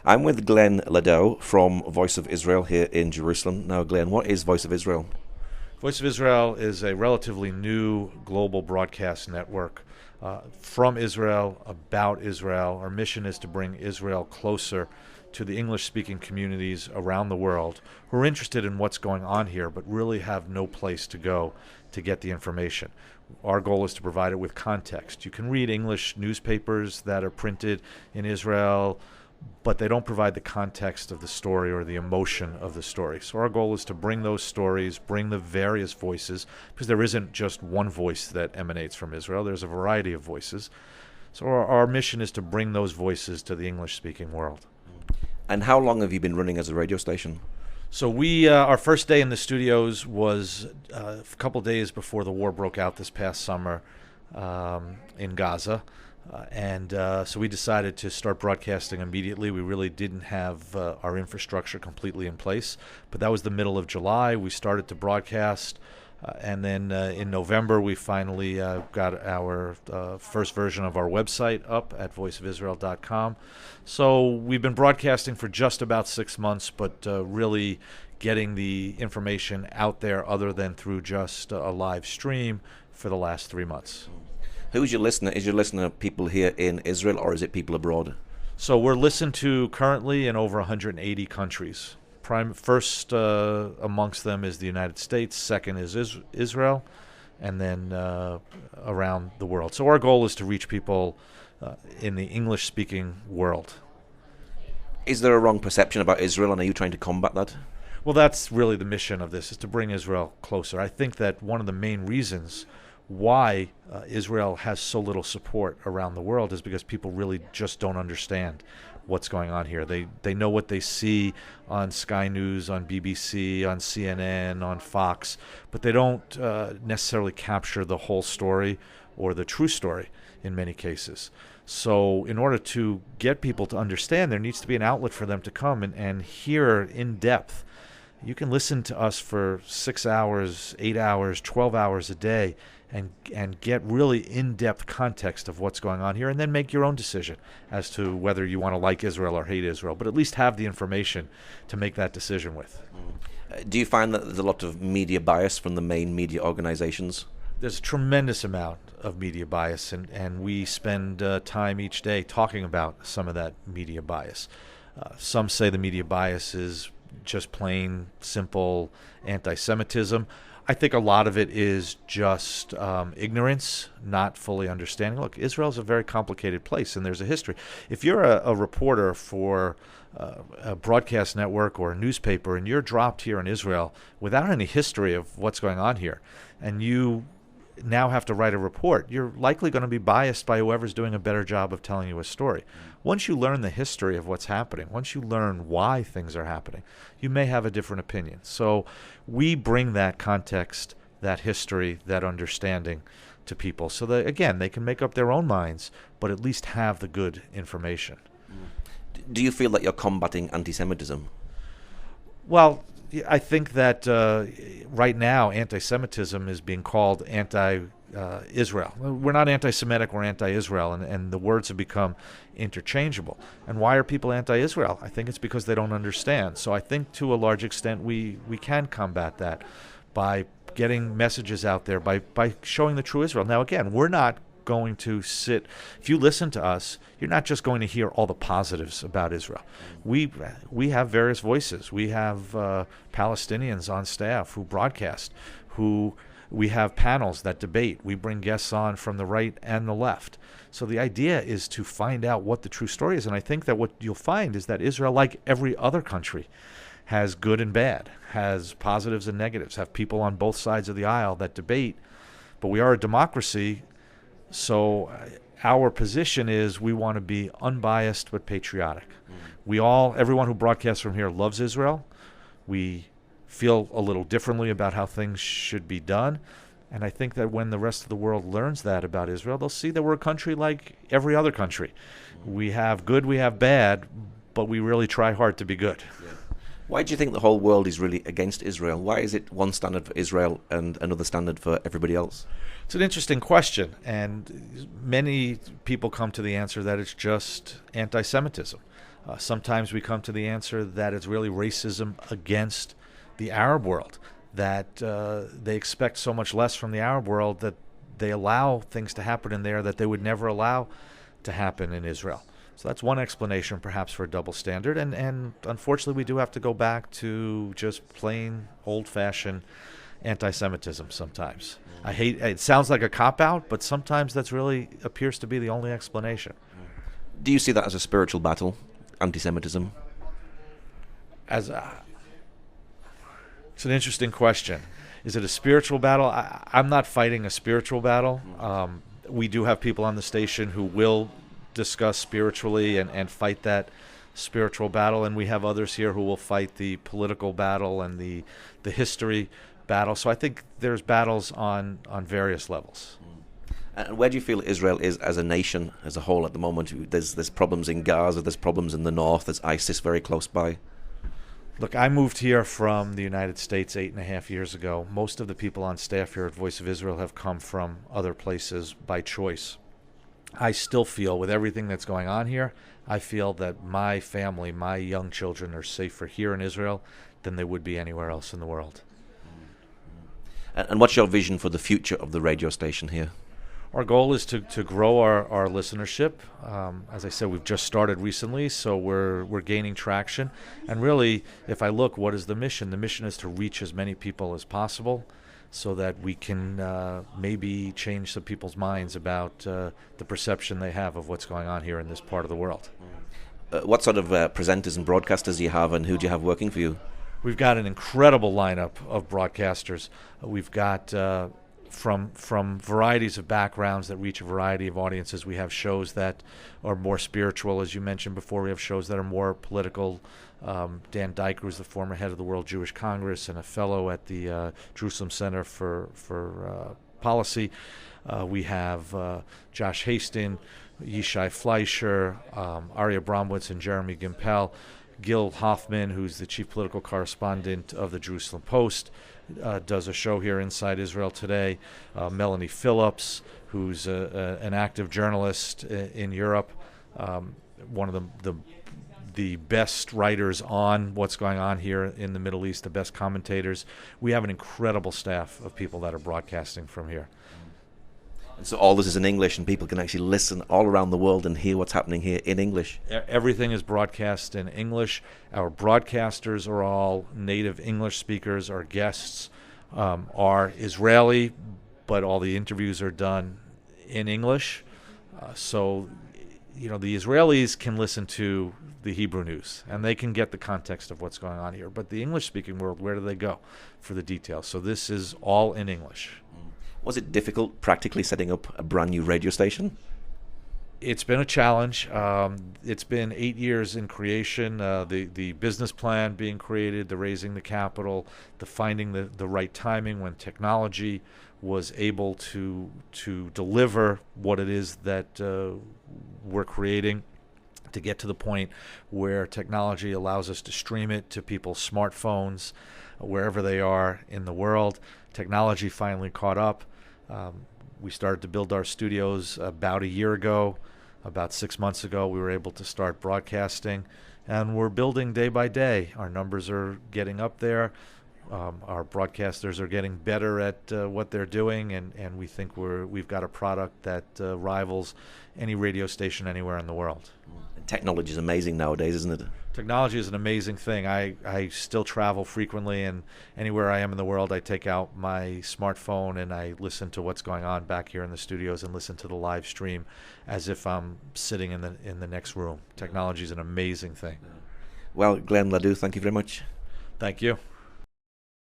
I'm with Glen Ladau from Voice of Israel here in Jerusalem. Now, Glen, what is Voice of Israel? Voice of Israel is a relatively new global broadcast network from Israel, about Israel. Our mission is to bring Israel closer to the English-speaking communities around the world who are interested in what's going on here but really have no place to go to get the information. Our goal is to provide it with context. You can read English newspapers that are printed in Israel, but they don't provide the context of the story or the emotion of the story. So our goal is to bring those stories, bring the various voices, because there isn't just one voice that emanates from Israel. There's a variety of voices. So our mission is to bring those voices to the English-speaking world. And how long have you been running as a radio station? So our first day in the studios was a couple days before the war broke out this past summer in Gaza. So we decided to start broadcasting immediately. We really didn't have our infrastructure completely in place, but that was the middle of July. We started to broadcast, and then in November we finally got our first version of our website up at voiceofisrael.com. So we've been broadcasting for just about 6 months, but really getting the information out there other than through just a live stream for the last 3 months. Who's your listener? Is your listener people here in Israel, or is it people abroad? So we're listened to currently in over 180 countries. First amongst them is the United States, second is Israel, and then around the world. So our goal is to reach people in the English-speaking world. Is there a wrong perception about Israel, and are you trying to combat that? Well, that's really the mission of this, is to bring Israel closer. I think that one of the main reasons why Israel has so little support around the world is because people really just don't understand what's going on here. They know what they see on Sky News, on BBC, on CNN, on Fox, but they don't necessarily capture the whole story or the true story in many cases. So in order to get people to understand, there needs to be an outlet for them to come and hear in depth. You can listen to us for 6 hours, 8 hours, 12 hours a day and get really in-depth context of what's going on here, and then make your own decision as to whether you want to like Israel or hate Israel, but at least have the information to make that decision with. Do you find that there's a lot of media bias from the main media organizations? There's a tremendous amount of media bias, and we spend time each day talking about some of that media bias. Some say the media bias is just plain, simple anti-Semitism. I think a lot of it is just ignorance, not fully understanding. Look, Israel's a very complicated place, and there's a history. If you're a reporter for a broadcast network or a newspaper, and you're dropped here in Israel without any history of what's going on here, and you now have to write a report, you're likely going to be biased by whoever's doing a better job of telling you a story. Once you learn the history of what's happening, once you learn why things are happening, you may have a different opinion. So we bring that context, that history, that understanding to people so that, again, they can make up their own minds, but at least have the good information. Do you feel that you're combating anti-Semitism? Well, I think that right now anti-Semitism is being called anti-Israel. We're not anti-Semitic, we're anti-Israel, and the words have become interchangeable. And why are people anti-Israel? I think it's because they don't understand. So I think to a large extent we can combat that by getting messages out there, by showing the true Israel. Now again, we're not going to sit. If you listen to us, you're not just going to hear all the positives about Israel. We have various voices. We have Palestinians on staff who broadcast, we have panels that debate. We bring guests on from the right and the left. So the idea is to find out what the true story is. And I think that what you'll find is that Israel, like every other country, has good and bad, has positives and negatives, have people on both sides of the aisle that debate. But we are a democracy. So our position is we want to be unbiased but patriotic. Everyone who broadcasts from here loves Israel. We feel a little differently about how things should be done. And I think that when the rest of the world learns that about Israel, they'll see that we're a country like every other country. We have good, we have bad, but we really try hard to be good. Yeah. Why do you think the whole world is really against Israel? Why is it one standard for Israel and another standard for everybody else? It's an interesting question, and many people come to the answer that it's just anti-Semitism. Sometimes we come to the answer that it's really racism against the Arab world, that they expect so much less from the Arab world that they allow things to happen in there that they would never allow to happen in Israel. So that's one explanation perhaps for a double standard. And unfortunately, we do have to go back to just plain old-fashioned anti-Semitism sometimes. I hate it. Sounds like a cop-out, but sometimes that's really appears to be the only explanation. Do you see that as a spiritual battle, anti-Semitism? It's an interesting question. Is it a spiritual battle? I'm not fighting a spiritual battle. We do have people on the station who will discuss spiritually and fight that spiritual battle, and we have others here who will fight the political battle and the history battle. So I think there's battles on various levels. And where do you feel Israel is as a nation, as a whole at the moment? There's problems in Gaza, there's problems in the north, there's ISIS very close by. Look, I moved here from the United States 8.5 years ago. Most of the people on staff here at Voice of Israel have come from other places by choice. I still feel, with everything that's going on here, I feel that my family, my young children are safer here in Israel than they would be anywhere else in the world. And what's your vision for the future of the radio station here? Our goal is to grow our listenership. As I said, we've just started recently, so we're gaining traction. And really, if I look, what is the mission? The mission is to reach as many people as possible so that we can maybe change some people's minds about the perception they have of what's going on here in this part of the world. What sort of presenters and broadcasters do you have, and who do you have working for you? We've got an incredible lineup of broadcasters. We've got from varieties of backgrounds that reach a variety of audiences. We have shows that are more spiritual, as you mentioned before. We have shows that are more political. Dan Diker, who's the former head of the World Jewish Congress and a fellow at the Jerusalem Center for Policy. We have Josh Hastin, Yishai Fleischer, Aryeh Bromwitz, and Jeremy Gimpel. Gil Hoffman, who's the chief political correspondent of the Jerusalem Post, does a show here inside Israel Today. Melanie Phillips, who's an active journalist in Europe, one of the best writers on what's going on here in the Middle East, the best commentators. We have an incredible staff of people that are broadcasting from here. And so all this is in English, and people can actually listen all around the world and hear what's happening here in English. Everything is broadcast in English. Our broadcasters are all native English speakers. Our guests are Israeli, but all the interviews are done in English. So, the Israelis can listen to the Hebrew news, and they can get the context of what's going on here. But the English-speaking world, where do they go for the details? So this is all in English. Was it difficult practically setting up a brand new radio station? It's been a challenge. It's been 8 years in creation, the business plan being created, the raising the capital, the finding the right timing when technology was able to deliver what it is that we're creating, to get to the point where technology allows us to stream it to people's smartphones wherever they are in the world. Technology finally caught up. We started to build our studios about a year ago. About 6 months ago, we were able to start broadcasting, and we're building day by day. Our numbers are getting up there. Our broadcasters are getting better at what they're doing, and we think we've got a product that rivals any radio station anywhere in the world. Technology is amazing nowadays, isn't it? Technology is an amazing thing. I still travel frequently, and anywhere I am in the world, I take out my smartphone and I listen to what's going on back here in the studios and listen to the live stream as if I'm sitting in the next room. Technology is an amazing thing. Well, Glen Ladau, thank you very much. Thank you.